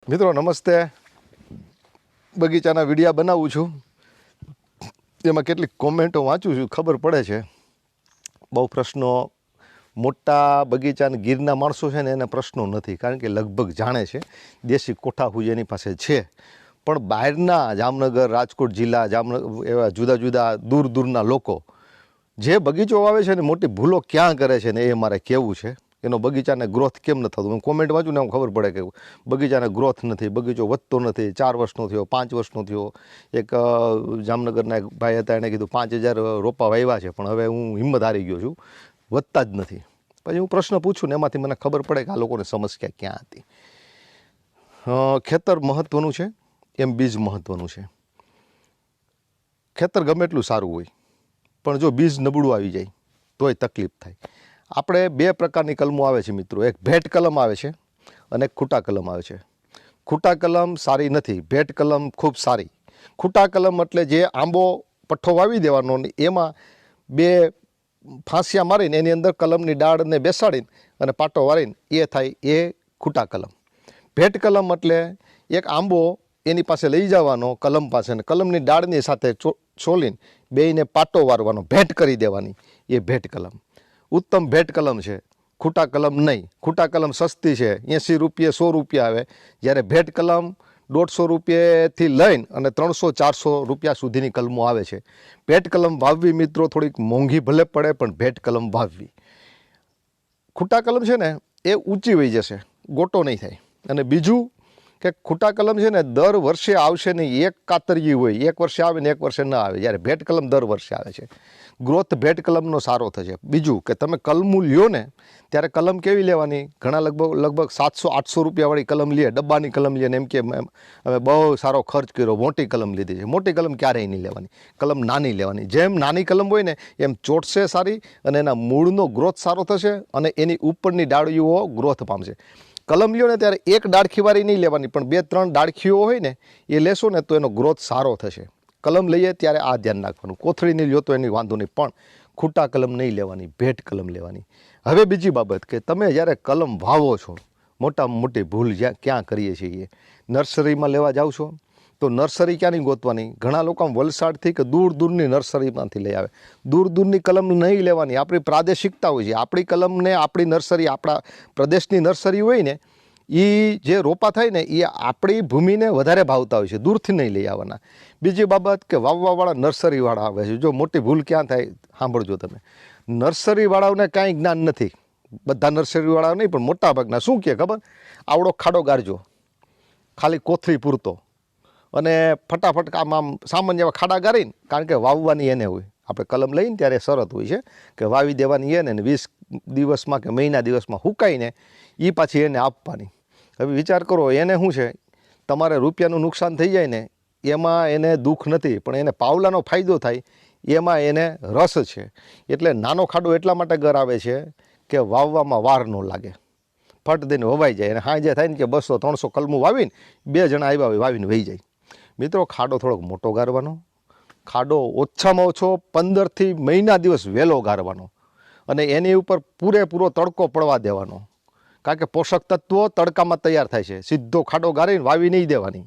મિત્રો નમસ્તે. બગીચાના વિડીયા બનાવું છું, એમાં કેટલીક કોમેન્ટો વાંચું છું, ખબર પડે છે બહુ પ્રશ્નો. મોટા બગીચાના ગીરના માણસો છે ને એને પ્રશ્નો નથી, કારણ કે લગભગ જાણે છે દેશી કોઠા હુજ એની પાસે છે. પણ બહારના જામનગર, રાજકોટ જિલ્લા, જામનગર એવા જુદા જુદા દૂર દૂરના લોકો જે બગીચો વાવે છે ને મોટી ભૂલો ક્યાં કરે છે ને એ મારે કહેવું છે. એનો બગીચાને ગ્રોથ કેમ ન થતું, હું કોમેન્ટ વાંચું ને એમ ખબર પડે કે બગીચાને ગ્રોથ નથી, બગીચો વધતો નથી. 4 વર્ષનો થયો, 5 વર્ષનો થયો. એક જામનગરના એક ભાઈ હતા, એણે કીધું 5000 રોપા વાવ્યા છે, પણ હવે હું હિંમત હારી ગયો છું, વધતા જ નથી. પછી હું પ્રશ્ન પૂછું ને એમાંથી મને ખબર પડે કે આ લોકોને સમસ્યા ક્યાં હતી. ખેતર મહત્ત્વનું છે એમ બીજ મહત્ત્વનું છે. ખેતર ગમે એટલું સારું હોય, પણ જો બીજ નબળું આવી જાય તોય તકલીફ થાય. આપણે 2 પ્રકારની કલમો આવે છે મિત્રો, એક ભેટ કલમ આવે છે અને એક ખૂટા કલમ આવે છે. ખૂટા કલમ સારી નથી, ભેટ કલમ ખૂબ સારી. ખૂટા કલમ એટલે જે આંબો પઠ્ઠો વાવી દેવાનો ને એમાં 2 ફાંસિયા મારીને એની અંદર કલમની ડાળને બેસાડીને અને પાટો વાળીને એ થાય, એ ખૂટા કલમ. ભેટ કલમ એટલે એક આંબો એની પાસે લઈ જવાનો કલમ પાસે, ને કલમની ડાળની સાથે છોલીને બેયને પાટો વારવાનો, ભેટ કરી દેવાની, એ ભેટ કલમ. ઉત્તમ ભેટ કલમ છે, ખૂટા કલમ નહીં. ખૂટા કલમ સસ્તી છે, 80 રૂપિયા 100 રૂપિયા આવે, જ્યારે ભેટ કલમ 150 રૂપિયાથી લઈને અને 300-400 રૂપિયા સુધીની કલમો આવે છે. ભેટ કલમ વાવવી મિત્રો થોડીક મોંઘી ભલે પડે, પણ ભેટ કલમ વાવવી. ખૂટા કલમ છે ને એ ઊંચી વહી જશે, ગોટો નહીં થાય. અને બીજું કે ખૂટા કલમ છે ને દર વર્ષે આવશે નહીં, એક કાતરી હોય, એક વર્ષે આવે ને એક વર્ષે ન આવે, જ્યારે ભેટ કલમ દર વર્ષે આવે છે. ગ્રોથ ભેટ કલમનો સારો થશે. બીજું કે તમે કલમું લ્યો ને ત્યારે કલમ કેવી લેવાની, ઘણા લગભગ 700-800 રૂપિયાવાળી કલમ લે, ડબ્બાની કલમ લે ને એમ કે અમે બહુ સારો ખર્ચ કર્યો, મોટી કલમ લીધી છે. મોટી કલમ ક્યારેય નહીં લેવાની, કલમ નાની લેવાની. જેમ નાની કલમ હોય ને એમ ચોટશે સારી, અને એના મૂળનો ગ્રોથ સારો થશે અને એની ઉપરની ડાળીઓ ગ્રોથ પામશે. કલમ લ્યો ને ત્યારે એક ડાળખીવાળી નહીં લેવાની, પણ 2-3 ડાળખીઓ હોય ને એ લેશો ને તો એનો ગ્રોથ સારો થશે. કલમ લઈએ ત્યારે આ ધ્યાન રાખવાનું. કોથળી નહીં લ્યો તો એની વાંધો નહીં, પણ ખૂટા કલમ નહીં લેવાની, ભેટ કલમ લેવાની. હવે બીજી બાબત કે તમે જ્યારે કલમ વાવો છો, મોટામાં મોટી ભૂલ ક્યાં કરીએ છીએ, નર્સરીમાં લેવા જાઓ છો તો નર્સરી ક્યાંની ગોતવાની. ઘણા લોકો વલસાડથી કે દૂર દૂરની નર્સરીમાંથી લઈ આવે. દૂર દૂરની કલમ નહીં લેવાની, આપણી પ્રાદેશિકતા હોય છે. આપણી કલમને આપણી નર્સરી, આપણા પ્રદેશની નર્સરી હોય ને એ જે રોપા થાય ને એ આપણી ભૂમિને વધારે ભાવતા હોય છે, દૂરથી નહીં લઈ આવવાના. બીજી બાબત કે વાવવાવાળા નર્સરીવાળા આવે છે. જો મોટી ભૂલ ક્યાં થાય સાંભળજો તમે. નર્સરીવાળાઓને કાંઈ જ્ઞાન નથી, બધા નર્સરીવાળાઓ નહીં પણ મોટા ભાગના શું કહે ખબર, આવડો ખાડો ગાળજો ખાલી કોથળી પૂરતો, અને ફટાફટ આમ સામાન્ય એવા ખાડા ગાળીને, કારણ કે વાવવાની એને હોય. આપણે કલમ લઈને ત્યારે શરત હોય છે કે વાવી દેવાની એને 20 દિવસમાં કે મહિના દિવસમાં હુકાઈને એ પાછી એને આપવાની. હવે વિચાર કરો, એને શું છે, તમારે રૂપિયાનું નુકસાન થઈ જાય ને એમાં એને દુઃખ નથી, પણ એને પાવલાનો ફાયદો થાય એમાં એને રસ છે. એટલે નાનો ખાડો એટલા માટે ગરાવે છે કે વાવવામાં વાર ન લાગે, ફટ દઈને વવાઈ જાય. અને હાજે થાય ને કે 200-300 કલમું વાવીને 2 જણા આવ્યા હોય વાવીને વહી જાય. મિત્રો ખાડો થોડોક મોટો ગાળવાનો, ખાડો ઓછામાં ઓછો 15થી મહિના દિવસ વહેલો ગાળવાનો, અને એની ઉપર પૂરેપૂરો તડકો પડવા દેવાનો, કારણ કે પોષક તત્વો તડકામાં તૈયાર થાય છે. સીધો ખાડો ગાળીને વાવી નહીં દેવાની.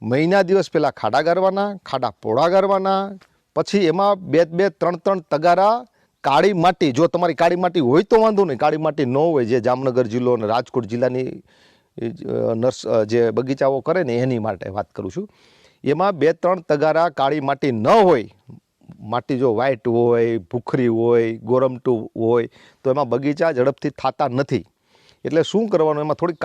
મહિના દિવસ પહેલાં ખાડા ગાળવાના, ખાડા પોળા ગાળવાના, પછી એમાં 2-3 તગારા કાળી માટી, જો તમારી કાળી માટી હોય તો વાંધો નહીં, કાળી માટી ન હોય, જે જામનગર જિલ્લો અને રાજકોટ જિલ્લાની જે બગીચાઓ કરે ને એની માટે વાત કરું છું. એમાં 2-3 તગારા કાળી માટી ન હોય, માટી જો વ્હાઈટ હોય, ભૂખરી હોય, ગોરમટું હોય તો એમાં બગીચા ઝડપથી થતા નથી. એટલે શું કરવાનું, એમાં થોડી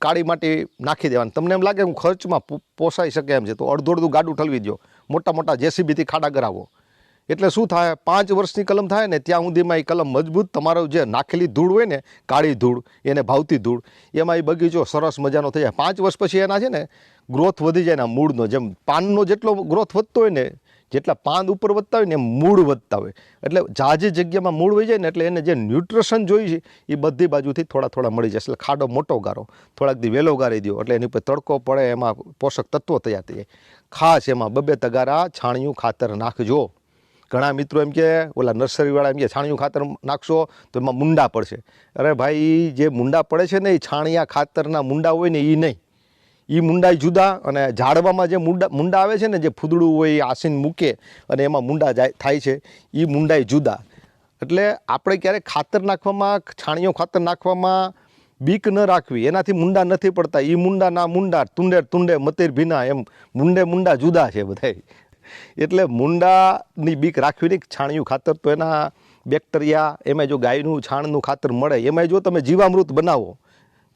કાળી માટી નાખી દેવાની. તમને એમ લાગે હું ખર્ચમાં પોસાઈ શકે એમ છે તો અડધું ગાડું ઠલવી દો, મોટા જેસીબીથી ખાડા કરાવો. એટલે શું થાય, 5 વર્ષની કલમ થાય ને ત્યાં સુધીમાં એ કલમ મજબૂત, તમારો જે નાખેલી ધૂળ હોય ને, કાળી ધૂળ, એને ભાવતી ધૂળ, એમાં એ બગીચો સરસ મજાનો થઈ જાય. 5 વર્ષ પછી એના છે ને ગ્રોથ વધી જાય ને, મૂળનો જેમ પાનનો જેટલો ગ્રોથ વધતો હોય ને, જેટલા પાન ઉપર વધતા હોય ને એમ મૂળ વધતા હોય. એટલે જાજી જગ્યામાં મૂળ વહી જાય ને એટલે એને જે ન્યુટ્રિશન જોઈએ છે એ બધી બાજુથી થોડા મળી જશે. એટલે ખાડો મોટો ગાળો, થોડાક દી વહેલો ગાળી દો એટલે એની ઉપર તડકો પડે, એમાં પોષક તત્વો તૈયાર થઈ જાય. ખાસ એમાં 2 તગારા છાણિયું ખાતર નાખજો. ઘણા મિત્રો એમ કે ઓલા નર્સરીવાળા એમ કે છાણિયું ખાતર નાખશો તો એમાં મુંડા પડશે. અરે ભાઈ, જે મુંડા પડે છે ને એ છાણિયા ખાતરના મુંડા હોય ને એ નહીં, એ મુંડાઈ જુદા અને ઝાડવામાં જે મુંડા આવે છે ને, જે ફૂદડું હોય એ આસીન મૂકે અને એમાં મુંડા થાય છે, એ મુંડાઈ જુદા. એટલે આપણે ક્યારેક ખાતર નાખવામાં, છાણિયો ખાતર નાખવામાં બીક ન રાખવી. એનાથી મુંડા નથી પડતા. એ મુંડા ના મુંડા, તુંડે મતીર ભીના, એમ મુંડા જુદા છે બધાય. એટલે મુંડાની બીક રાખવી નહીં. છાણિયું ખાતર તો એના બેક્ટેરિયા, એમાં જો ગાયનું છાણનું ખાતર મળે, એમાં જો તમે જીવામૃત બનાવો,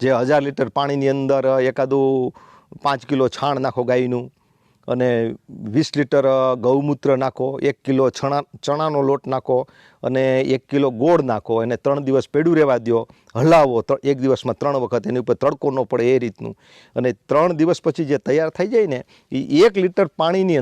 જે 1000 લીટર પાણીની અંદર એકાદું 5 કિલો છાણ નાખો ગાયનું, અને 20 લીટર ગૌમૂત્ર નાખો, 1 કિલો ચણાનો લોટ નાખો, અને 1 કિલો ગોળ નાખો, એને 3 દિવસ પેડું રહેવા દો, હલાવો. 1 દિવસમાં 3 વખત, એની ઉપર તડકો ન પડે એ રીતનું. અને 3 દિવસ પછી જે તૈયાર થઈ જાય ને, એ 1 લીટર પાણીની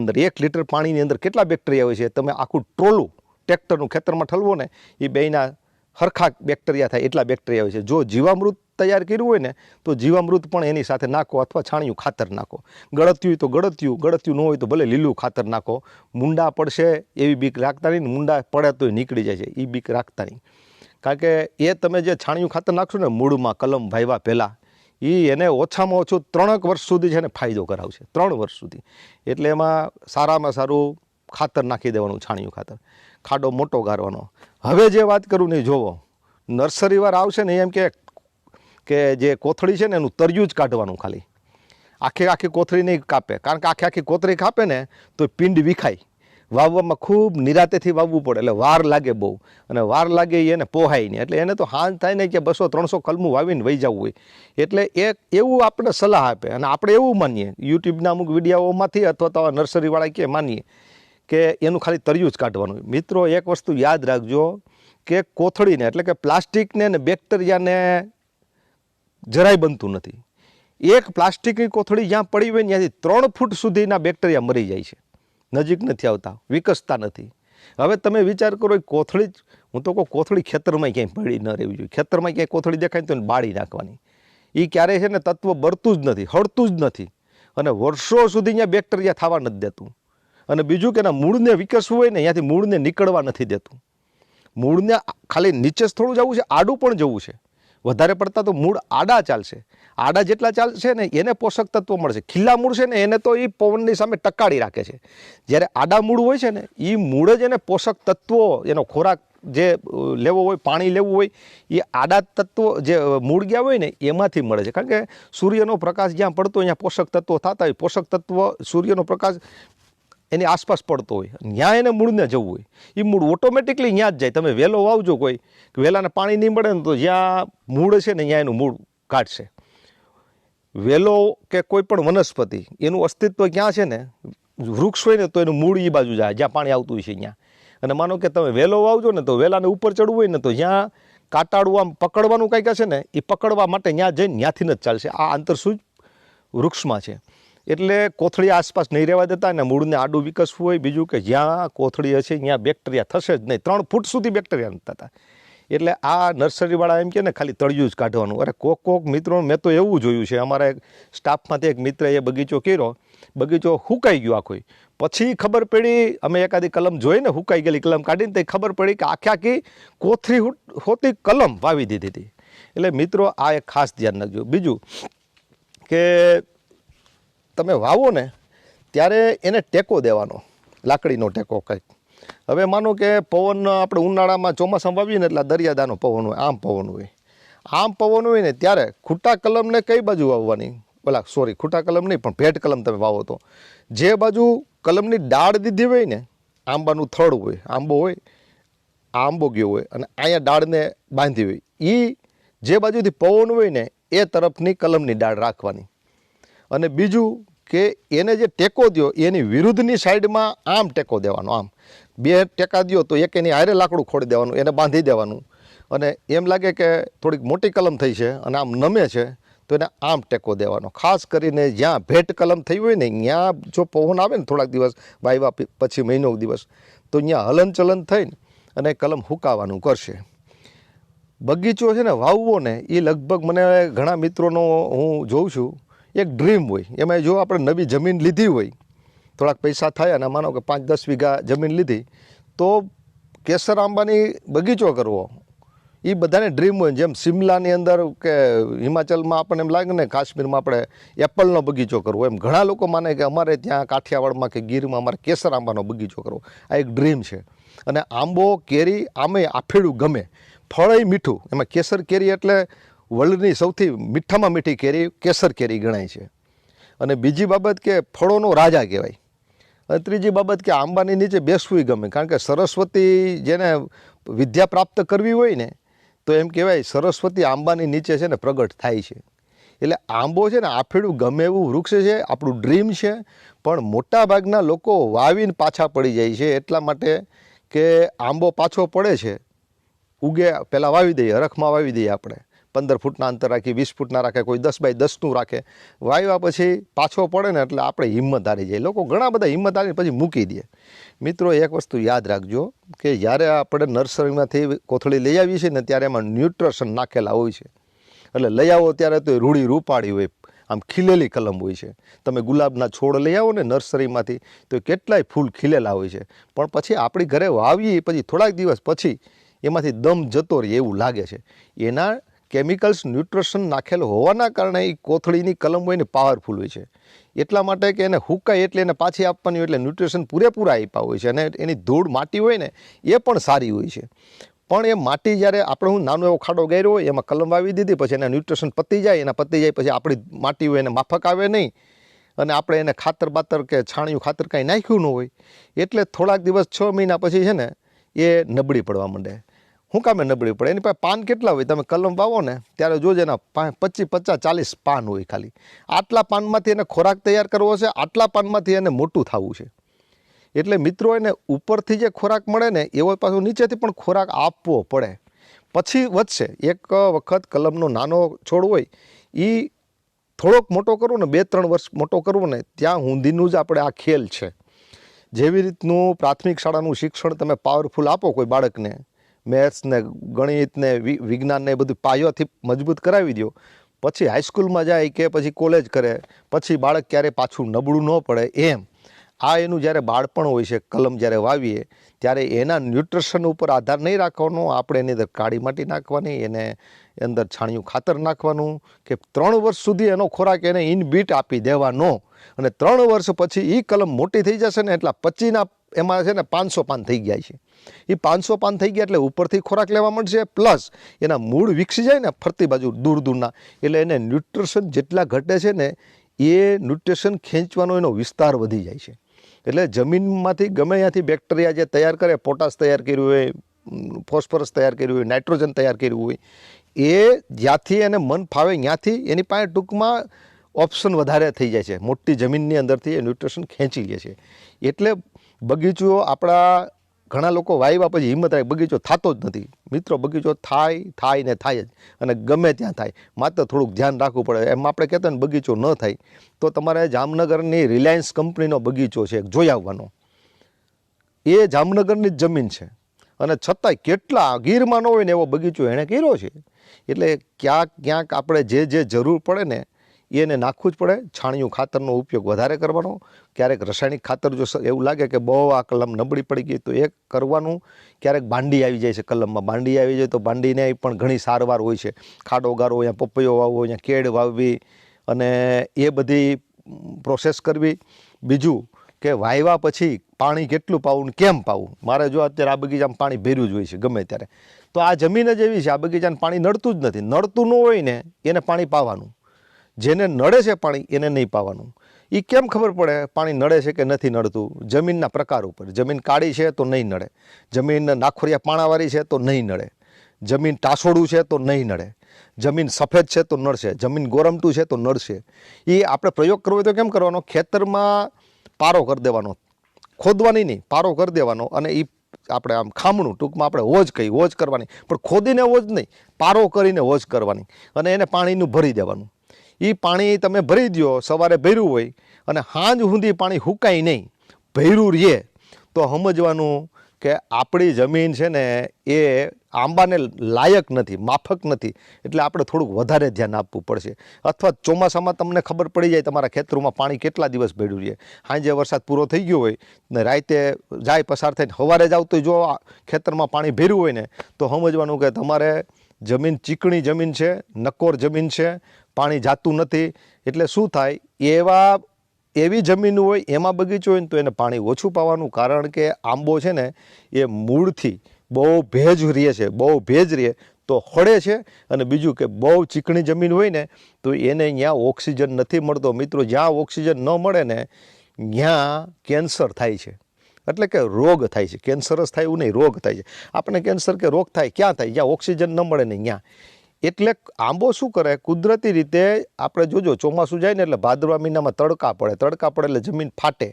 અંદર કેટલા બેક્ટેરિયા હોય છે, તમે આખું ટ્રોલું ટ્રેક્ટરનું ખેતરમાં ઠલવો ને, એ બેયના હરખા બેક્ટેરિયા થાય એટલા બેક્ટેરિયા હોય છે. જો જીવામૃત તૈયાર કર્યું હોય ને, તો જીવામૃત પણ એની સાથે નાખો, અથવા છાણિયું ખાતર નાખો. ગળત્યું હોય તો ગળત્યું ન હોય તો ભલે લીલું ખાતર નાખો. મુંડા પડશે એવી બીક રાખતા નહીં, મુંડા પડે તો નીકળી જાય છે, એ બીક રાખતા નહીં. કારણ કે એ તમે જે છાણિયું ખાતર નાખશો ને મૂળમાં કલમ વાવ્યા પહેલાં, એને ઓછામાં ઓછું 3 વર્ષ સુધી છે ને ફાયદો કરાવશે, 3 વર્ષ સુધી. એટલે એમાં સારામાં સારું ખાતર નાખી દેવાનું, છાણિયું ખાતર. ખાડો મોટો ગાળવાનો. હવે જે વાત કરું ને, જોવો, નર્સરીવાર આવશે ને એમ કે જે કોથળી છે ને એનું તરિયું જ કાઢવાનું ખાલી. આખી કોથળી નહીં કાપે, કારણ કે આખી કોથળી કાપે ને તો પિંડ વિખાય. વાવવામાં ખૂબ નિરાતેથી વાવવું પડે, એટલે વાર લાગે બહુ, અને વાર લાગે એને પોહાય નહીં. એટલે એને તો હાંજ થાય ને કે 200-300 કલમું વાવીને વહી જવું હોય. એટલે એવું આપણે સલાહ આપે, અને આપણે એવું માનીએ યુટ્યુબના અમુક વિડીયોમાંથી, અથવા તો નર્સરીવાળા કે માનીએ કે એનું ખાલી તરિયું જ કાઢવાનું. મિત્રો, એક વસ્તુ યાદ રાખજો કે કોથળીને, એટલે કે પ્લાસ્ટિકને ને બેક્ટેરિયાને જરાય બનતું નથી. એક પ્લાસ્ટિકની કોથળી જ્યાં પડી હોય ને, ત્યાંથી 3 ફૂટ સુધીના બેક્ટેરિયા મરી જાય છે, નજીક નથી આવતા, વિકસતા નથી. હવે તમે વિચાર કરો, કોથળી, હું તો કહું કોથળી ખેતરમાં ક્યાંય પડી ન રહેવી જોઈએ. ખેતરમાં ક્યાંય કોથળી દેખાય તો એને બાળી નાખવાની. એ ક્યારેય છે ને તત્વ બળતું જ નથી, હળતું જ નથી, અને વર્ષો સુધી ત્યાં બેક્ટેરિયા થવા નથી દેતું. અને બીજું કે એના મૂળને વિકસવું હોય ને, ત્યાંથી મૂળને નીકળવા નથી દેતું. મૂળને ખાલી નીચે જ થોડું જવું છે, આડું પણ જવું છે. વધારે પડતા તો મૂળ આડા ચાલશે. આડા જેટલા ચાલશે ને એને પોષક તત્વો મળશે. ખીલ્લા મૂળ છે ને એને તો એ પવનની સામે ટકાડી રાખે છે. જ્યારે આડા મૂળ હોય છે ને, એ મૂળ જ એને પોષક તત્વો, એનો ખોરાક જે લેવો હોય, પાણી લેવું હોય, એ આડા તત્વો જે મૂળ ગયા હોય ને એમાંથી મળે છે. કારણ કે સૂર્યનો પ્રકાશ જ્યાં પડતો હોય ત્યાં પોષક તત્વો થતા હોય. પોષક તત્વ, સૂર્યનો પ્રકાશ એની આસપાસ પડતો હોય, ત્યાં એને મૂળને જવું હોય. એ મૂળ ઓટોમેટિકલી ત્યાં જ જાય. તમે વેલો વાવજો, કોઈ વેલાને પાણી નહીં મળે ને, તો જ્યાં મૂળ છે ને ત્યાં એનું મૂળ કાઢશે. વેલો કે કોઈ પણ વનસ્પતિ, એનું અસ્તિત્વ ક્યાં છે ને, વૃક્ષ હોય ને તો એનું મૂળ એ બાજુ જાય જ્યાં પાણી આવતું હોય છે ત્યાં. અને માનો કે તમે વેલો વાવજો ને, તો વેલાને ઉપર ચડવું હોય ને, તો જ્યાં કાટાળું આમ પકડવાનું કંઈક હશે ને, એ પકડવા માટે ત્યાં જઈને ત્યાંથી જ ચાલશે. આ આંતરસૂજ વૃક્ષમાં છે. એટલે કોથળી આસપાસ નહીં રહેવા દેતા, અને મૂળને આડું વિકસવું હોય. બીજું કે જ્યાં કોથળી હશે ત્યાં બેક્ટેરિયા થશે જ નહીં. 3 ફૂટ સુધી બેક્ટેરિયા નથી થતા. એટલે આ નર્સરીવાળા એમ કે ને ખાલી તળિયું જ કાઢવાનું. અરે કોક મિત્રો, મેં તો એવું જોયું છે, અમારા સ્ટાફમાંથી એક મિત્રએ બગીચો કર્યો, બગીચો હુકાઈ ગયો આખો. પછી ખબર પડી, અમે એકાદી કલમ જોઈને, હુકાઈ ગયેલી કલમ કાઢીને, તો ખબર પડી કે આખી કોથળી હોતી કલમ વાવી દીધી હતી. એટલે મિત્રો, આ એક ખાસ ધ્યાન રાખજો. બીજું કે તમે વાવો ને ત્યારે એને ટેકો દેવાનો, લાકડીનો ટેકો કંઈક. હવે માનો કે પવન આપણે ઉનાળામાં, ચોમાસામાં વાવીએ ને, એટલે દરિયાદાનો પવન હોય, આમ પવન હોય ને, ત્યારે ખૂટા કલમને કઈ બાજુ વાવવાની? ખૂટા કલમ નહીં, પણ ભેટ કલમ તમે વાવો તો જે બાજુ કલમની ડાળ દીધી હોય ને, આંબાનું થડ હોય, આંબો હોય, આંબો ગયો હોય, અને અહીંયા ડાળને બાંધી હોય, એ જે બાજુથી પવન હોય ને એ તરફની કલમની ડાળ રાખવાની. અને બીજું કે એને જે ટેકો દો એની વિરુદ્ધની સાઈડમાં આમ ટેકો દેવાનો. આમ 2 ટેકા દો તો એક એની હારે લાકડું ખોડી દેવાનું, એને બાંધી દેવાનું. અને એમ લાગે કે થોડીક મોટી કલમ થઈ છે અને આમ નમે છે, તો એને આમ ટેકો દેવાનો. ખાસ કરીને જ્યાં ભેટ કલમ થઈ હોય ને, ત્યાં જો પવન આવે ને થોડાક દિવસ વાવ્યા પછી, મહિનો દિવસ, તો ત્યાં હલનચલન થઈને અને કલમ હુકાવાનું કરશે. બગીચો છે ને વાવવો ને, એ લગભગ મને ઘણા મિત્રોનો હું જોઉં છું, એક ડ્રીમ હોય. એમાં જો આપણે નવી જમીન લીધી હોય, થોડાક પૈસા થાય, અને માનો કે 5-10 વીઘા જમીન લીધી, તો કેસર આંબાની બગીચો કરવો એ બધાને ડ્રીમ હોય. જેમ શિમલાની અંદર કે હિમાચલમાં આપણને એમ લાગે ને કાશ્મીરમાં આપણે એપલનો બગીચો કરવો, એમ ઘણા લોકો માને કે અમારે ત્યાં કાઠિયાવાડમાં કે ગીરમાં અમારે કેસર આંબાનો બગીચો કરવો. આ એક ડ્રીમ છે. અને આંબો કેરી આમે આફેડું ગમે, ફળય મીઠું. એમાં કેસર કેરી એટલે વર્લ્ડની સૌથી મીઠામાં મીઠી કેરી કેસર કેરી ગણાય છે. અને બીજી બાબત કે ફળોનો રાજા કહેવાય. અને ત્રીજી બાબત કે આંબાની નીચે બેસવું ગમે, કારણ કે સરસ્વતી જેને વિદ્યા પ્રાપ્ત કરવી હોય ને તો એમ કહેવાય સરસ્વતી આંબાની નીચે છે ને પ્રગટ થાય છે. એટલે આંબો છે ને આફેડું ગમે એવું વૃક્ષ છે, આપણું ડ્રીમ છે. પણ મોટાભાગના લોકો વાવીને પાછા પડી જાય છે, એટલા માટે કે આંબો પાછો પડે છે, ઉગે પહેલાં વાવી દઈએ, હરખમાં વાવી દઈએ આપણે, 15 ફૂટના અંતર રાખી, 20 ફૂટના રાખે, કોઈ 10 બાય 10નું રાખે. વાવ્યા પછી પાછો પડે ને એટલે આપણે હિંમત હારી જાય. લોકો ઘણા બધા હિંમત હારીને પછી મૂકી દે. મિત્રો એક વસ્તુ યાદ રાખજો કે જ્યારે આપણે નર્સરીમાંથી કોથળી લઈ આવીએ છીએ ને ત્યારે એમાં ન્યુટ્રિશન નાખેલા હોય છે. એટલે લઈ આવો ત્યારે તો રૂડી રૂપાળી હોય, આમ ખીલેલી કલમ હોય છે. તમે ગુલાબના છોડ લઈ આવો ને નર્સરીમાંથી તો કેટલાય ફૂલ ખીલેલા હોય છે, પણ પછી આપણી ઘરે વાવીએ પછી થોડાક દિવસ પછી એમાંથી દમ જતો રહે એવું લાગે છે. એના કેમિકલ્સ ન્યુટ્રિશન નાખેલ હોવાના કારણે એ કોથળીની કલમ હોય ને પાવરફુલ હોય છે. એટલા માટે કે એને હુકાય એટલે એને પાછી આપવાની હોય એટલે ન્યુટ્રિશન પૂરેપૂરા આપ્યા હોય છે. અને એની ધૂળ માટી હોય ને એ પણ સારી હોય છે. પણ એ માટી જ્યારે આપણે હું નાનો એવો ખાડો ગાર્યો હોય એમાં કલમ વાવી દીધી, પછી એના ન્યુટ્રિશન પતી જાય, પછી આપણી માટી હોય એને માફક આવે નહીં, અને આપણે એને ખાતર બાતર કે છાણિયું ખાતર કાંઈ નાખ્યું ન હોય, એટલે થોડાક દિવસ 6 મહિના પછી છે ને એ નબળી પડવા માંડે. શું કામે નબળી પડે? એની પાસે પાન કેટલા હોય, તમે કલમ વાવો ને ત્યારે જોજો એના 25, 50, 40 પાન હોય ખાલી. આટલા પાનમાંથી એને ખોરાક તૈયાર કરવો છે, આટલા પાનમાંથી એને મોટું થવું છે. એટલે મિત્રો એને ઉપરથી જે ખોરાક મળે ને એવો પાછું નીચેથી પણ ખોરાક આપવો પડે, પછી વધશે. એક વખત કલમનો નાનો છોડ હોય એ થોડોક મોટો કરવો ને 2-3 વર્ષ મોટો કરવો ને ત્યાં હુંધીનું જ આપણે આ ખેલ છે. જેવી રીતનું પ્રાથમિક શાળાનું શિક્ષણ તમે પાવરફુલ આપો કોઈ બાળકને, મેથ્સ ને ગણિત ને વિજ્ઞાન ને બધું પાયોથી મજબૂત કરાવી દો, પછી હાઈસ્કૂલમાં જાય કે પછી કોલેજ કરે, પછી બાળક ક્યારે પાછું નબળું ન પડે. એમ આ એનું જ્યારે બાળપણ હોય છે, કલમ જ્યારે વાવીએ ત્યારે એના ન્યુટ્રિશન ઉપર આધાર નહીં રાખવાનો. આપણે એની અંદર કાળી માટી નાખવાની, એને અંદર છાણિયું ખાતર નાખવાનું, કે 3 વર્ષ સુધી એનો ખોરાક એને ઇનબીટ આપી દેવાનો. અને 3 વર્ષ પછી એ કલમ મોટી થઈ જશે ને એટલા 25ના એમાં છે ને 500 પાન થઈ ગયા છે. એ 500 પાન થઈ ગયા એટલે ઉપરથી ખોરાક લેવા મળશે, પ્લસ એના મૂળ વિકસી જાય ને ફરતી બાજુ દૂર દૂરના, એટલે એને ન્યુટ્રિશન જેટલા ઘટે છે ને એ ન્યુટ્રિશન ખેંચવાનો એનો વિસ્તાર વધી જાય છે. એટલે જમીનમાંથી ગમે ત્યાંથી બેક્ટેરિયા જે તૈયાર કરે, પોટાશ તૈયાર કર્યું હોય, ફોસ્ફરસ તૈયાર કર્યું હોય, નાઇટ્રોજન તૈયાર કર્યું હોય, એ જ્યાંથી એને મન ફાવે ત્યાંથી એની પાસે ટૂંકમાં ઓપ્શન વધારે થઈ જાય છે. મોટી જમીનની અંદરથી એ ન્યુટ્રિશન ખેંચી લે છે. એટલે બગીચો આપણા ઘણા લોકો વાવ્યા પછી હિંમત રાખે, બગીચો થતો જ નથી. મિત્રો બગીચો થાય ને થાય જ, અને ગમે ત્યાં થાય. માત્ર થોડુંક ધ્યાન રાખવું પડે. એમ આપણે કહેતા ને બગીચો ન થાય તો તમારે જામનગરની રિલાયન્સ કંપનીનો બગીચો છે જોઈ આવવાનો. એ જામનગરની જ જમીન છે, અને છતાંય કેટલા ગીરમાં ન હોય ને એવો બગીચો એણે કર્યો છે. એટલે ક્યાંક આપણે જે જરૂર પડે ને એને નાખવું જ પડે. છાણિયું ખાતરનો ઉપયોગ વધારે કરવાનો. ક્યારેક રાસાયણિક ખાતર જો એવું લાગે કે બહુ આ કલમ નબળી પડી ગઈ તો એ કરવાનું. ક્યારેક બાંડી આવી જાય છે કલમમાં, બાંડી આવી જાય તો બાંડીને પણ ઘણી સારવાર હોય છે. ખાડો ગારો, અહીંયા પપૈયો વાવવો, અહીંયા કેળ વાવવી, અને એ બધી પ્રોસેસ કરવી. બીજું કે વાવ્યા પછી પાણી કેટલું પાવું ને કેમ પાવું. મારે જો અત્યારે આ બગીચામાં પાણી ભર્યું જ હોય છે ગમે ત્યારે, તો આ જમીન જ એવી છે, આ બગીચાને પાણી નડતું જ નથી. નડતું ન હોય ને એને પાણી પાવાનું, જેને નડે છે પાણી એને નહીં પાવાનું. એ કેમ ખબર પડે પાણી નડે છે કે નથી નડતું? જમીનના પ્રકાર ઉપર. જમીન કાળી છે તો નહીં નડે, જમીન નાખોરિયા પાણાવાળી છે તો નહીં નડે, જમીન ટાસોડું છે તો નહીં નડે, જમીન સફેદ છે તો નડશે, જમીન ગોરમટું છે તો નડશે. એ આપણે પ્રયોગ કરવો હોય તો કેમ કરવાનો? ખેતરમાં પારો કરી દેવાનો, ખોદવાની નહીં, પારો કરી દેવાનો. અને એ આપણે આમ ખામણું, ટૂંકમાં આપણે હોજ કહીએ, હોજ કરવાની, પણ ખોદીને હોજ નહીં, પારો કરીને હોજ કરવાની, અને એને પાણીનું ભરી દેવાનું. એ પાણી તમે ભરી દો, સવારે ભર્યું હોય અને સાંજ સુધી પાણી હુકાય નહીં, ભર્યું રહે, તો સમજવાનું કે આપણી જમીન છે ને એ આંબાને લાયક નથી, માફક નથી, એટલે આપણે થોડુંક વધારે ધ્યાન આપવું પડશે. અથવા ચોમાસામાં તમને ખબર પડી જાય તમારા ખેતરોમાં પાણી કેટલા દિવસ ભેળ્યું છે. સાંજે વરસાદ પૂરો થઈ ગયો હોય ને રાતે જાય પસાર થઈને સવારે જાવ તો જો ખેતરમાં પાણી ભર્યું હોય ને તો સમજવાનું કે તમારે જમીન ચીકણી જમીન છે, નકોર જમીન છે, પાણી જાતું નથી. એટલે શું થાય, એવી જમીન હોય એમાં બગીચો હોય ને તો એને પાણી ઓછું પાવાનું. કારણ કે આંબો છે ને એ મૂળથી બહુ ભેજ રહે છે, બહુ ભેજ રહે તો હળે છે. અને બીજું કે બહુ ચીકણી જમીન હોય ને તો એને ત્યાં ઓક્સિજન નથી મળતો. મિત્રો, જ્યાં ઓક્સિજન ન મળે ને ત્યાં કેન્સર થાય છે, એટલે કે રોગ થાય છે. કેન્સર જ થાય એવું નહીં, રોગ થાય છે. આપણે કેન્સર કે રોગ થાય ક્યાં થાય? જ્યાં ઓક્સિજન ન મળે ને ત્યાં. એટલે આંબો શું કરે, કુદરતી રીતે આપણે જોજો ચોમાસું જાય ને એટલે ભાદરવા મહિનામાં તડકા પડે એટલે જમીન ફાટે.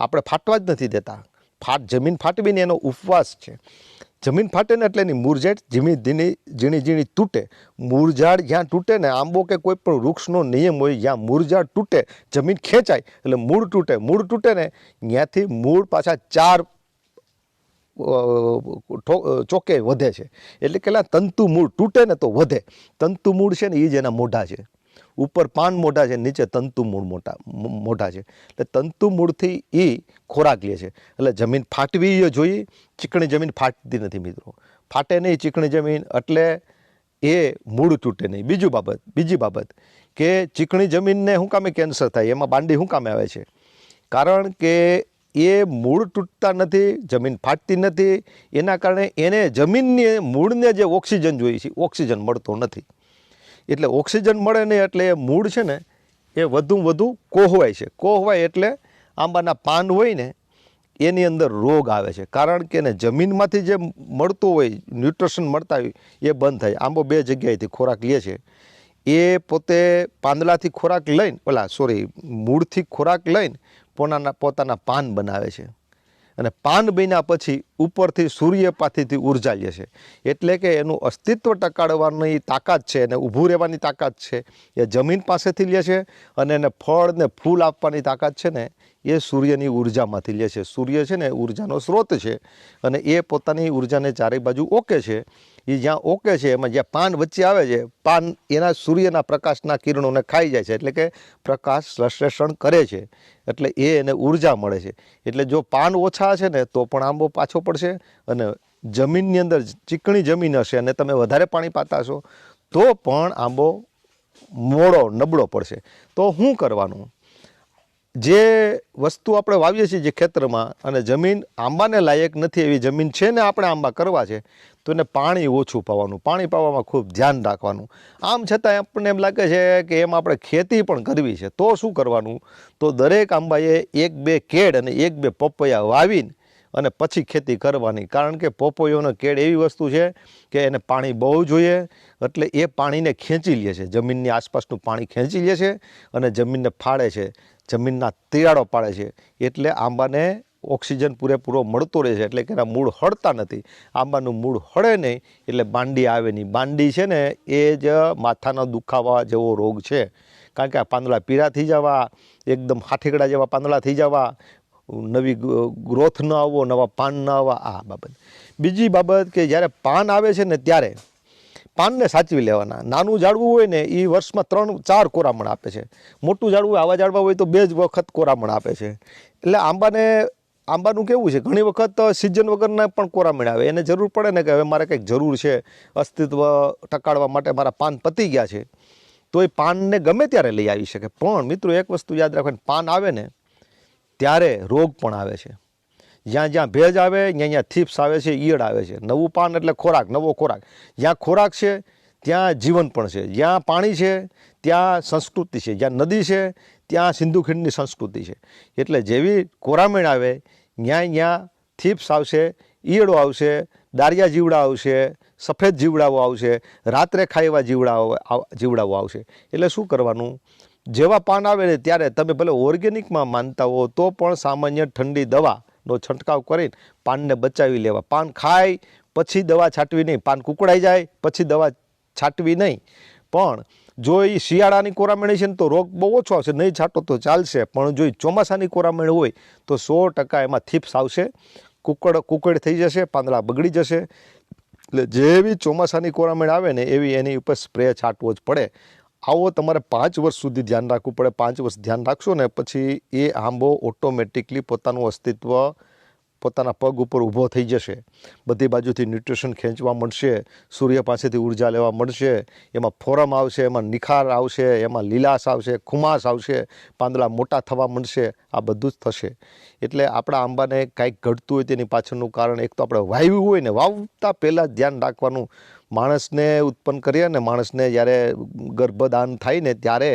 આપણે ફાટવા જ નથી દેતા. જમીન ફાટવી ને એનો ઉપવાસ છે. જમીન ફાટે ને એટલે એની મૂળઝાડ ઝીણી તૂટે. મૂળઝાડ જ્યાં તૂટે ને, આંબો કે કોઈ પણ વૃક્ષનો નિયમ હોય, જ્યાં મૂળઝાડ તૂટે જમીન ખેંચાય એટલે મૂળ તૂટે. મૂળ તૂટે ને ત્યાંથી મૂળ પાછા 4 ચોકે વધે છે. એટલે કે તંતુ મૂળ તૂટે ને તો વધે. તંતુ મૂળ છે ને એ જ એના મોઢા છે. ઉપર પાન મોઢા છે, નીચે તંતુ મૂળ મોઢા છે. એટલે તંતુ મૂળથી એ ખોરાક લે છે. એટલે જમીન ફાટવી જોઈએ. ચીકણી જમીન ફાટતી નથી મિત્રો, ફાટે નહીં ચીકણી જમીન, એટલે એ મૂળ તૂટે નહીં. બીજી બાબત કે ચીકણી જમીનને શું કામે કેન્સર થાય, એમાં બાંડી શું કામે આવે છે? કારણ કે એ મૂળ તૂટતા નથી, જમીન ફાટતી નથી. એના કારણે એને જમીનની મૂળને જે ઓક્સિજન જોઈએ છે ઓક્સિજન મળતો નથી. એટલે ઓક્સિજન મળે નહીં એટલે એ મૂળ છે ને એ વધુ કોહવાય છે. કોહવાય એટલે આંબાના પાન હોય ને એની અંદર રોગ આવે છે. કારણ કે એને જમીનમાંથી જે મળતું હોય, ન્યુટ્રિશન મળતા હોય એ બંધ થાય. આંબો 2 જગ્યાએથી ખોરાક લે છે. એ પોતે પાંદડાથી ખોરાક લઈને મૂળથી ખોરાક લઈને પોતાના પાન બનાવે છે. અને પાન બન્યા પછી ઉપરથી સૂર્યપાથીથી ઉર્જા લે છે. એટલે કે એનું અસ્તિત્વ ટકાડવાની તાકાત છે, એને ઊભું રહેવાની તાકાત છે એ જમીન પાસેથી લે છે. અને એને ફળ ને ફૂલ આપવાની તાકાત છે ને એ સૂર્યની ઉર્જામાંથી લે છે. સૂર્ય છે ને ઉર્જાનો સ્ત્રોત છે અને એ પોતાની ઉર્જાને ચારે બાજુ ઓકે છે. એ જ્યાં ઓકે છે એમાં જ્યાં પાન વચ્ચે આવે છે, પાન એના સૂર્યના પ્રકાશના કિરણોને ખાઈ જાય છે. એટલે કે પ્રકાશ સંશ્લેષણ કરે છે, એટલે એને ઉર્જા મળે છે. એટલે જો પાન ઓછા છે ને તો પણ આંબો પાછો પડશે. અને જમીનની અંદર ચીકણી જમીન હશે અને તમે વધારે પાણી પાતા હશો તો પણ આંબો નબળો પડશે. તો શું કરવાનું? જે વસ્તુ આપણે વાવીએ છીએ જે ખેતરમાં અને જમીન આંબાને લાયક નથી એવી જમીન છે ને આપણે આંબા કરવા છે તો એને પાણી ઓછું પાવાનું. પાણી પાવામાં ખૂબ ધ્યાન રાખવાનું. આમ છતાં આપણને એમ લાગે છે કે એમ આપણે ખેતી પણ કરવી છે તો શું કરવાનું? તો દરેક આંબાએ 1-2 કેળ અને 1-2 પપૈયા વાવીને અને પછી ખેતી કરવાની. કારણ કે પપૈયાનો કેળ એવી વસ્તુ છે કે એને પાણી બહુ જોઈએ, એટલે એ પાણીને ખેંચી લે છે. જમીનની આસપાસનું પાણી ખેંચી લે છે અને જમીનને ફાળે છે, જમીનના તિરાડો પાડે છે. એટલે આંબાને ઓક્સિજન પૂરેપૂરો મળતો રહે છે. એટલે કે એના મૂળ હળતા નથી. આંબાનું મૂળ હળે નહીં એટલે બાંડી આવે નહીં. બાંડી છે ને એ જ માથાનો દુખાવા જેવો રોગ છે. કારણ કે આ પાંદડા પીળા થઈ જવા, એકદમ હાથીગડા જેવા પાંદડા થઈ જવા, નવી ગ્રોથ ન આવવો, નવા પાન ન આવવા, આ બાબત. બીજી બાબત કે જ્યારે પાન આવે છે ને ત્યારે પાનને સાચવી લેવાના. નાનું ઝાડવું હોય ને એ વર્ષમાં 3-4 કોરામણ આપે છે. મોટું ઝાડવું હોય, આવા ઝાડવા હોય તો 2 જ વખત કોરામણ આપે છે. એટલે આંબાનું કેવું છે, ઘણી વખત સિઝન વગરના પણ કોરામણ આવે. એને જરૂર પડે ને કે હવે મારે કંઈક જરૂર છે, અસ્તિત્વ ટકાડવા માટે મારા પાન પતી ગયા છે, તો એ પાનને ગમે ત્યારે લઈ આવી શકે. પણ મિત્રો એક વસ્તુ યાદ રાખવાની, પાન આવે ને ત્યારે રોગ પણ આવે છે. જ્યાં ભેજ આવે ત્યાં થીપ્સ આવે છે, ઈયળ આવે છે. નવું પાન એટલે ખોરાક, નવો ખોરાક. જ્યાં ખોરાક છે ત્યાં જીવન પણ છે. જ્યાં પાણી છે ત્યાં સંસ્કૃતિ છે. જ્યાં નદી છે ત્યાં સિંધુ ખીણની સંસ્કૃતિ છે. એટલે જેવી કોરામણ આવે ત્યાં થીપ્સ આવશે, ઈયળો આવશે, દારિયા જીવડા આવશે, સફેદ જીવડાઓ આવશે, રાત્રે ખાય એવા જીવડાઓ આવશે. એટલે શું કરવાનું? જેવા પાન આવે ને ત્યારે તમે ભલે ઓર્ગેનિકમાં માનતા હો તો પણ સામાન્ય ઠંડી દવાનો છંટકાવ કરીને પાનને બચાવી લેવા. પાન ખાય પછી દવા છાંટવી નહીં. પાન કુકડાઈ જાય પછી દવા છાંટવી નહીં. પણ જો એ શિયાળાની કોરામણી છે ને તો રોગ બહુ ઓછો આવશે, નહીં છાંટો તો ચાલશે. પણ જો એ ચોમાસાની કોરામણી હોય તો 100% એમાં થીપ્સ આવશે, કુકડ થઈ જશે, પાંદડા બગડી જશે. એટલે જેવી ચોમાસાની કોરામણ આવે ને એવી એની ઉપર સ્પ્રે છાંટવો જ પડે. આવો તમારે 5 વર્ષ સુધી ધ્યાન રાખવું પડે. 5 વર્ષ ધ્યાન રાખશો ને પછી એ આંબો ઓટોમેટિકલી પોતાનું અસ્તિત્વ પોતાના પગ ઉપર ઊભો થઈ જશે. બધી બાજુથી ન્યુટ્રિશન ખેંચવા મળશે, સૂર્ય પાસેથી ઉર્જા લેવા મળશે, એમાં ફોરમ આવશે, એમાં નિખાર આવશે, એમાં લીલાશ આવશે, ખુમાશ આવશે, પાંદડા મોટા થવા મળશે. આ બધું જ થશે. એટલે આપણા આંબાને કાંઈક ઘટતું હોય તેની પાછળનું કારણ એક તો આપણે વાવ્યું હોય ને વાવતા પહેલાં જ ધ્યાન રાખવાનું. માણસને ઉત્પન્ન કરીએ ને માણસને જ્યારે ગર્ભદાન થાય ને ત્યારે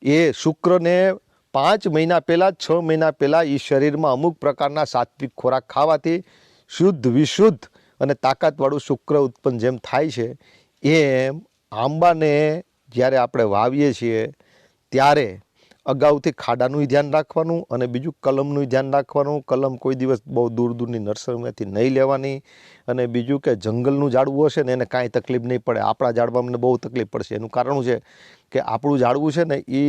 એ શુક્રને 5 મહિના પહેલાં 6 મહિના પહેલાં એ શરીરમાં અમુક પ્રકારના સાત્વિક ખોરાક ખાવાથી શુદ્ધ વિશુદ્ધ અને તાકાતવાળું શુક્ર ઉત્પન્ન જેમ થાય છે એમ આંબાને જ્યારે આપણે વાવીએ છીએ ત્યારે અગાઉથી ખાડાનું ધ્યાન રાખવાનું અને બીજું કલમનું ધ્યાન રાખવાનું. કલમ કોઈ દિવસ બહુ દૂર દૂરની નર્સરીમાંથી નહીં લેવાની. અને બીજું કે જંગલનું ઝાડવું હશે ને એને કાંઈ તકલીફ નહીં પડે. આપણા ઝાડવામાં બહુ તકલીફ પડશે. એનું કારણ છે કે આપણું ઝાડવું છે ને એ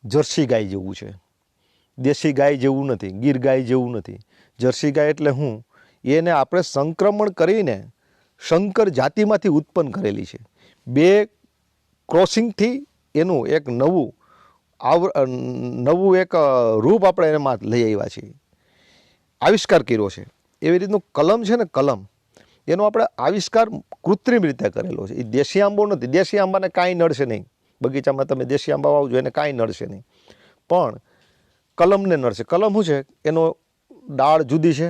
જર્સી ગાય જેવું છે, દેશી ગાય જેવું નથી, ગીર ગાય જેવું નથી. જર્સી ગાય એટલે હું એને આપણે સંક્રમણ કરીને શંકર જાતિમાંથી ઉત્પન્ન કરેલી છે. 2 ક્રોસિંગથી એનું એક નવું એક રૂપ આપણે એમાં લઈ આવ્યા છીએ, આવિષ્કાર કર્યો છે. એવી રીતનું કલમ છે ને કલમ એનો આપણે આવિષ્કાર કૃત્રિમ રીતે કરેલો છે. એ દેશી આંબો નથી. દેશી આંબાને કાંઈ નડશે નહીં. બગીચામાં તમે દેશી આંબા વાવજો એને કાંઈ નડશે નહીં, પણ કલમને નડશે. કલમ શું છે? એનો ડાળ જુદી છે,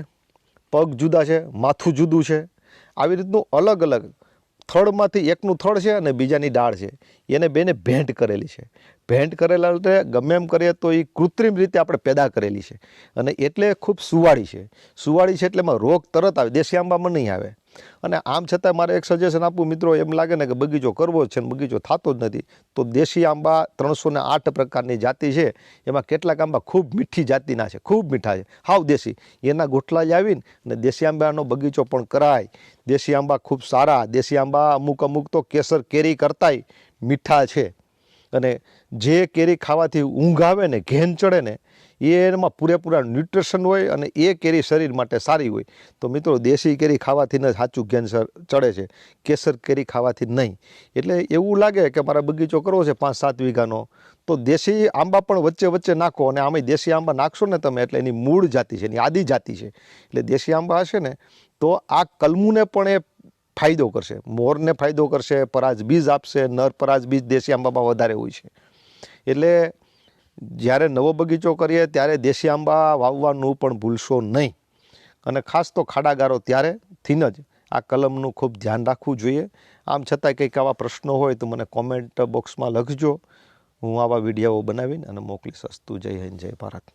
પગ જુદા છે, માથું જુદું છે. આવી રીતનું અલગ અલગ થડમાંથી એકનું થડ છે અને બીજાની ડાળ છે. એને બેને ભેંટ કરેલી છે. ભેંટ કરેલા એટલે ગમે એમ કરીએ તો એ કૃત્રિમ રીતે આપણે પેદા કરેલી છે અને એટલે ખૂબ સુવાળી છે. સુવાળી છે એટલે એમાં રોગ તરત આવે, દેશી આંબામાં નહીં આવે. અને આમ છતાં મારે એક સજેશન આપવું મિત્રો, એમ લાગે ને કે બગીચો કરવો છે ને બગીચો થતો જ નથી, તો દેશી આંબા 308 પ્રકારની જાતિ છે. એમાં કેટલાક આંબા ખૂબ મીઠી જાતિના છે, ખૂબ મીઠા છે, હાવ દેશી. એના ગોઠલા જ આવીને અને દેશી આંબાનો બગીચો પણ કરાય. દેશી આંબા ખૂબ સારા. દેશી આંબા અમુક તો કેસર કેરી કરતાંય મીઠા છે. અને જે કેરી ખાવાથી ઊંઘ આવે ને, ઘેન ચડે ને, એમાં પૂરેપૂરા ન્યુટ્રિશન હોય અને એ કેરી શરીર માટે સારી હોય. તો મિત્રો દેશી કેરી ખાવાથી ને સાચું ઘેન ચડે છે, કેસર કેરી ખાવાથી નહીં. એટલે એવું લાગે કે મારા બગીચો કરવો છે 5-7 વીઘાનો, તો દેશી આંબા પણ વચ્ચે વચ્ચે નાખો. અને આમે દેશી આંબા નાખશો ને તમે એટલે એની મૂળ જાતિ છે, એની આદિ જાતિ છે. એટલે દેશી આંબા હશે ને તો આ કલમુને પણ એ ફાયદો કરશે, મોરને ફાયદો કરશે, પરાજ બીજ આપશે. નર પરાજ બીજ દેશી આંબામાં વધારે હોય છે. એટલે જ્યારે નવો બગીચો કરીએ ત્યારે દેશી આંબા વાવવાનું પણ ભૂલશો નહીં. અને ખાસ તો ખાડાગારો ત્યારેથી જ આ કલમનું ખૂબ ધ્યાન રાખવું જોઈએ. આમ છતાંય કંઈક આવા પ્રશ્નો હોય તો મને કોમેન્ટ બોક્સમાં લખજો. હું આવા વિડીયો બનાવીને અને મોકલીશ. અસ્તુ. જય હિન્દ, જય ભારત.